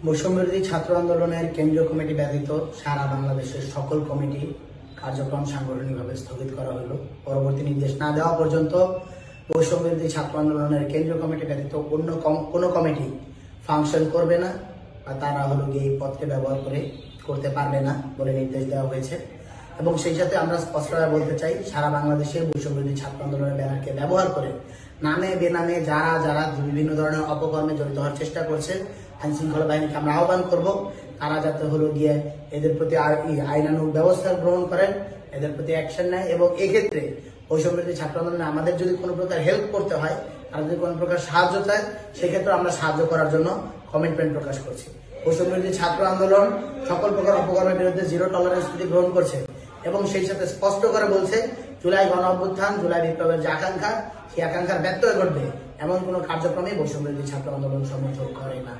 বৈষম্যবিরোধী ছাত্র আন্দোলনের কেন্দ্রীয় কমিটি ব্যতীত সারা বাংলাদেশের সকল কমিটি কার্যক্রম সাংগঠনিকভাবে স্থগিত করা হলো। পরবর্তী নির্দেশ না দেওয়া পর্যন্ত বৈষম্যবিরোধী ছাত্র আন্দোলনের কেন্দ্রীয় কমিটি ব্যতীত অন্য কোনো কমিটি ফাংশন করবে না বা তারা এই পথকে ব্যবহার করতে পারবে না বলে নির্দেশ দেওয়া হয়েছে। এবং সেই সাথে আমরা স্পষ্টভাবে বলতে চাই, সারা বাংলাদেশে বৈষম্যবিরোধী ছাত্র আন্দোলনের ব্যানারকে ব্যবহার করে নামে বেনামে যারা বিভিন্ন ধরনের অপকর্মে জড়িত হওয়ার চেষ্টা করছে, আইন শৃঙ্খলা বাহিনীকে আমরা আহ্বান করব তারা যাতে এদের প্রতি আইনানুগ ব্যবস্থা গ্রহণ করেন, এদের প্রতি অ্যাকশন নেয়। এবং এক্ষেত্রে বৈষম্যবিরোধী ছাত্র আন্দোলনে আমাদের যদি কোনো প্রকার হেল্প করতে হয়, আর যদি কোনো প্রকার সাহায্য চায়, সেক্ষেত্রে আমরা সাহায্য করার জন্য কমিটমেন্ট প্রকাশ করছি। বৈষম্যবিরোধী ছাত্র আন্দোলন সকল প্রকার অপকর্মের বিরুদ্ধে জিরো টলারেন্স নীতি গ্রহণ করছে এবং সেই সাথে স্পষ্ট করে বলছে, জুলাই গণ অভ্যুত্থান, জুলাই বিপ্লবের যে আকাঙ্ক্ষা, সেই আকাঙ্ক্ষার ব্যত্যয় ঘটবে এমন কোনো কার্যক্রমে বৈষম্যবিরোধী ছাত্র আন্দোলন সমর্থন করে না।